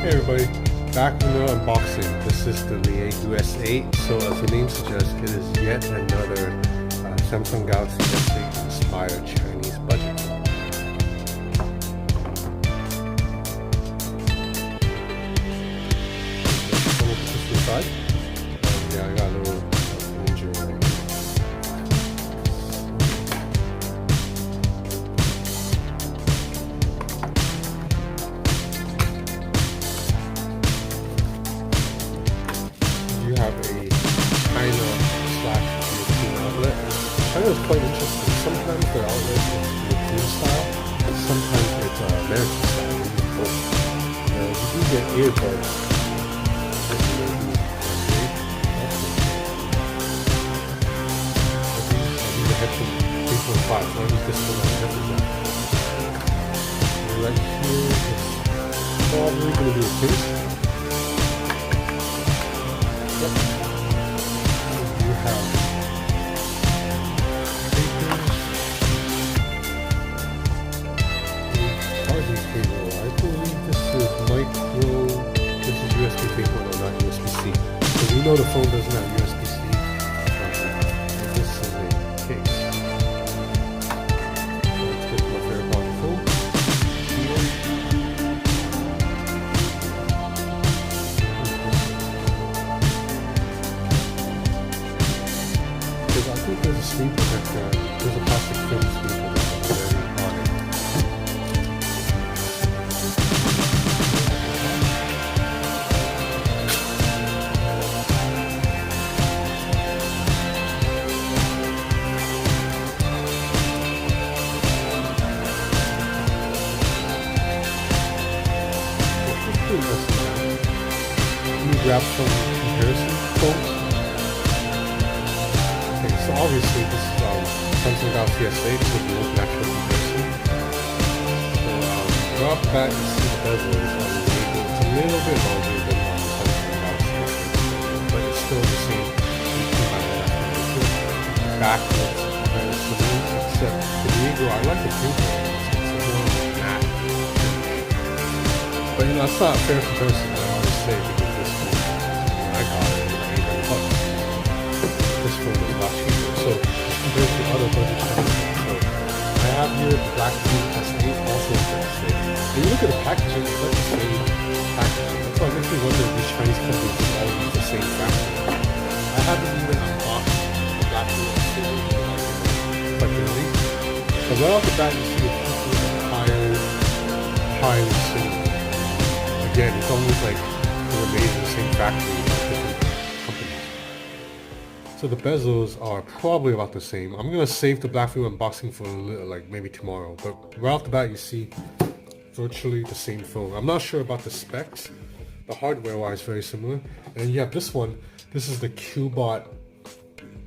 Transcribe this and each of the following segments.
Hey everybody, back with another unboxing. This is the LEAGOO S8. So as the name suggests, it is yet another Samsung Galaxy S8 inspired Chinese budget phone. So we'll put this aside. Yeah, I got a little injury right here. You have a China/European outlet. China is quite interesting. Sometimes their outlet is European style, and sometimes it's American style. Both. You do get earbuds. These are headphones 3.5, so I need this one on the headphone jack. And right here is probably going to be a case. Yep. You have papers, charging cable. I believe this is micro. This is USB 3.0, not USB-C. So we know the phone doesn't have USB-C. And this is a case. So let's get to my favorite part of the phone. I think there's a screen protector. There's a plastic film screen protector on it. Let me grab some comparison phones. So obviously this is Samsung Galaxy S8, so the most natural comparison. So right off the bat, you see the bezel is on the LEAGOO. It's a little bit larger than the Samsung Galaxy S8, but it's still the same 18:9 ratio. The back looks very similar, except the LEAGOO, I like the paper. It's a more matte finish. But you know, it's not a fair comparison, I always say, because this phone, when I got it, was like $800. This phone is a lot cheaper. So compared to other budget Chinese phones, I have here the LEAGOO S8, also the S8. When you look at the packaging, it's like the same packaging. That's why it makes me wonder if these Chinese companies all use the same factory. I haven't even unboxed the LEAGOO S8, quite busy. But right off the bat, you see the pieces are highly similar. Again, it's almost like they were made in the same factory. So the bezels are probably about the same. I'm gonna save the Blackview unboxing for like maybe tomorrow. But right off the bat, you see virtually the same phone. I'm not sure about the specs. The hardware-wise, very similar. And you have this one. This is the Qbot.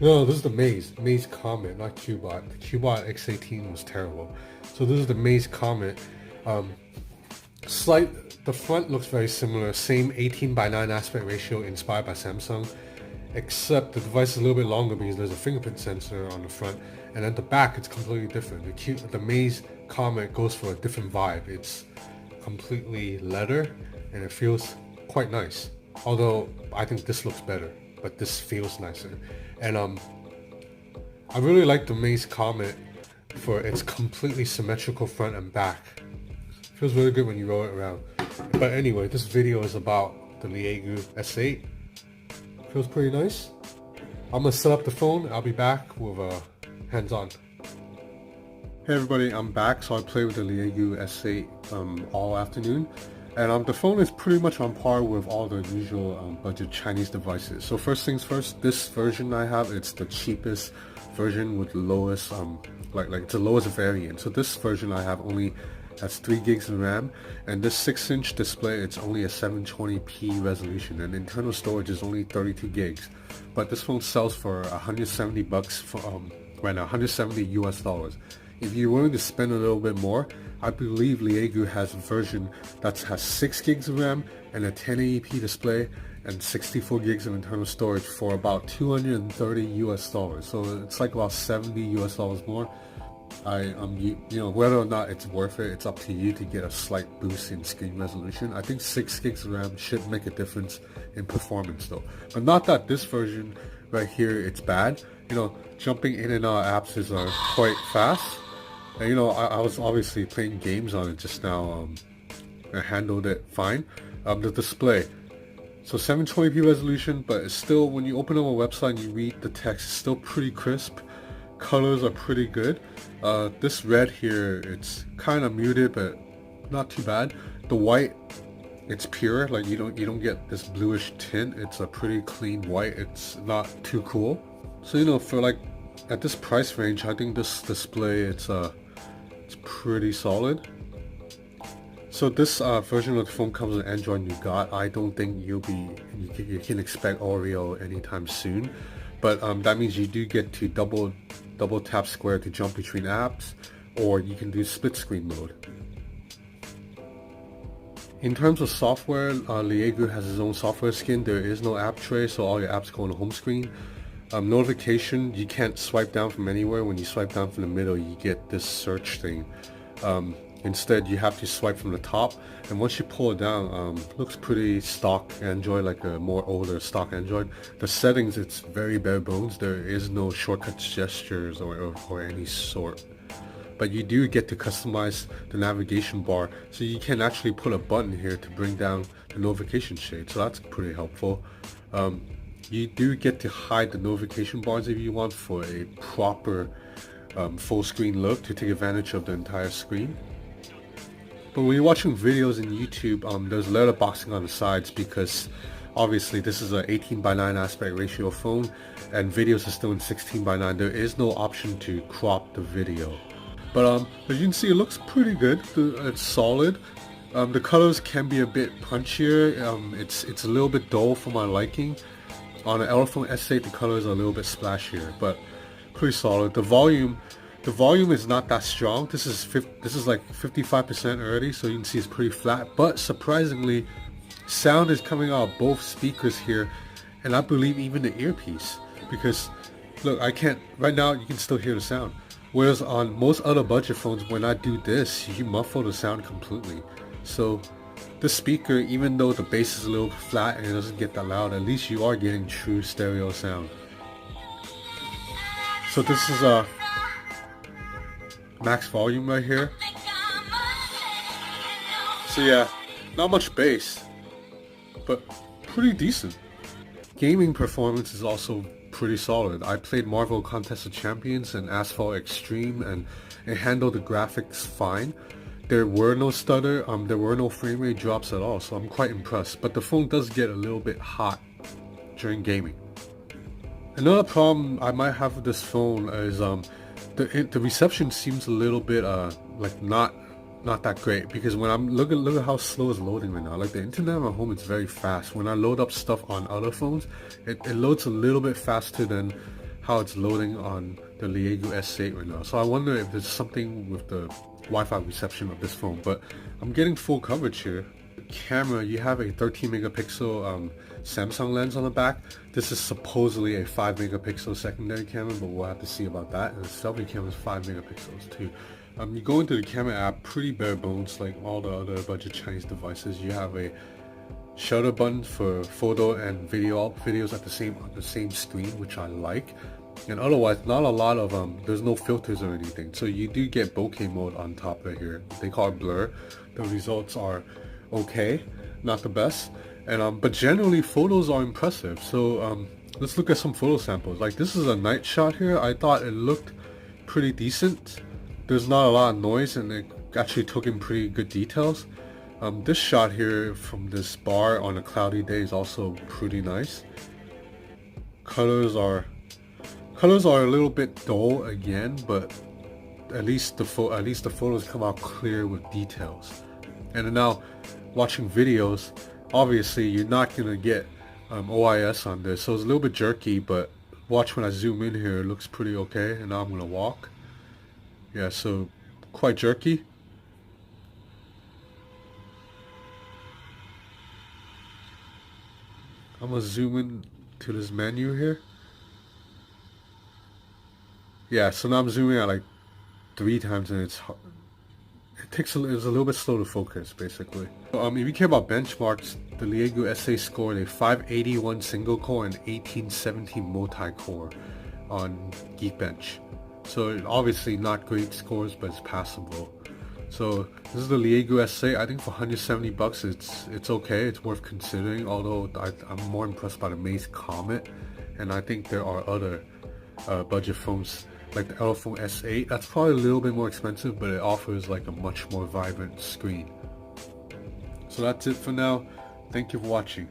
No, this is the Maze Comet, not Qbot. The Qbot X18 was terrible. So this is the Maze Comet. The front looks very similar. Same 18:9 aspect ratio, inspired by Samsung. Except the device is a little bit longer because there's a fingerprint sensor on the front, and at the back it's completely different. The Maze Comet goes for a different vibe. It's completely leather and it feels quite nice. Although I think this looks better, but this feels nicer. And I really like the Maze Comet for its completely symmetrical front and back. It feels really good when you roll it around. But anyway, this video is about the LEAGOO S8. Feels pretty nice. I'm gonna set up the phone. I'll be back with hands-on. Hey everybody, I'm back. So I played with the LEAGOO S8 all afternoon, and the phone is pretty much on par with all the usual budget Chinese devices. So first things first, this version I have, it's the cheapest version with the lowest like it's the lowest variant. So this version I have only has 3 gigs of RAM, and this 6-inch display, it's only a 720p resolution, and internal storage is only 32 gigs. But this phone sells for $170 for right now, $170 US. If you're willing to spend a little bit more, I believe LEAGOO has a version that has 6 gigs of RAM and a 1080p display and 64 gigs of internal storage for about $230 US. So it's like about $70 US more. you know, whether or not it's worth it, it's up to you to get a slight boost in screen resolution. I think 6 gigs of RAM should make a difference in performance though, but not that this version right here it's bad. You know, jumping in and out of apps is quite fast, and you know, I was obviously playing games on it just now. I handled it fine. The display, so 720p resolution, but it's still, when you open up a website and you read the text, it's still pretty crisp. Colors are pretty good. This red here, it's kind of muted, but not too bad. The white, it's pure. Like you don't get this bluish tint. It's a pretty clean white. It's not too cool. So you know, for like at this price range, I think this display it's pretty solid. So this version of the phone comes with Android Nougat. I don't think you can expect Oreo anytime soon, but that means you do get to double tap square to jump between apps, or you can do split screen mode. In terms of software, LEAGOO has its own software skin. There is no app tray, so all your apps go on the home screen. Notification, you can't swipe down from anywhere. When you swipe down from the middle, you get this search thing. Instead, you have to swipe from the top, and once you pull it down, looks pretty stock Android, like a more older stock Android. The settings, it's very bare bones. There is no shortcut gestures or any sort. But you do get to customize the navigation bar, so you can actually put a button here to bring down the notification shade, so that's pretty helpful. You do get to hide the notification bars if you want for a proper full screen look to take advantage of the entire screen. But when you're watching videos in YouTube, there's letterboxing on the sides because obviously this is an 18:9 aspect ratio phone and videos are still in 16:9. There is no option to crop the video. But as you can see, it looks pretty good. It's solid. The colors can be a bit punchier. It's a little bit dull for my liking. On an Elephone S8, the colors are a little bit splashier, but pretty solid. The volume is not that strong. This is like 55% already, so you can see it's pretty flat. But surprisingly, sound is coming out of both speakers here, and I believe even the earpiece. Because look, right now you can still hear the sound. Whereas on most other budget phones, when I do this, you muffle the sound completely. So this speaker, even though the bass is a little flat and it doesn't get that loud, at least you are getting true stereo sound. So this is a max volume right here. So yeah, not much bass, but pretty decent. Gaming performance is also pretty solid. I played Marvel Contest of Champions and Asphalt Extreme, and it handled the graphics fine. There were no stutter, there were no frame rate drops at all, so I'm quite impressed. But the phone does get a little bit hot during gaming. Another problem I might have with this phone is the reception seems a little bit like not that great, because when I'm look at how slow it's loading right now. Like the internet at my home is very fast. When I load up stuff on other phones, it loads a little bit faster than how it's loading on the LEAGOO S8 right now. So I wonder if there's something with the Wi-Fi reception of this phone, but I'm getting full coverage here. The camera, you have a 13 megapixel Samsung lens on the back. This is supposedly a 5 megapixel secondary camera, but we'll have to see about that. And the selfie camera is 5 megapixels too. You go into the camera app, pretty bare bones like all the other budget Chinese devices. You have a shutter button for photo and videos at on the same screen, which I like. And otherwise, not a lot of there's no filters or anything. So you do get bokeh mode on top right here. They call it blur. The results are okay, not the best. And but generally photos are impressive. So let's look at some photo samples. Like this is a night shot here. I thought it looked pretty decent. There's not a lot of noise and it actually took in pretty good details. This shot here from this bar on a cloudy day is also pretty nice. Colors are a little bit dull again, but at least the photos come out clear with details. And then now watching videos, obviously you're not gonna get OIS on this, so it's a little bit jerky, but watch when I zoom in here, it looks pretty okay. And now I'm gonna walk. Yeah, so quite jerky. I'm gonna zoom in to this menu here. Yeah, so now I'm zooming at like 3 times and it's a little bit slow to focus basically. If you care about benchmarks, the LEAGOO SA scored a 581 single core and 1817 multi-core on Geekbench. So obviously not great scores, but it's passable. So this is the LEAGOO SA. I think for 170 bucks, it's okay. It's worth considering. Although I'm more impressed by the Maze Comet, and I think there are other budget phones like the Elephone S8. That's probably a little bit more expensive, but it offers like a much more vibrant screen. So that's it for now. Thank you for watching.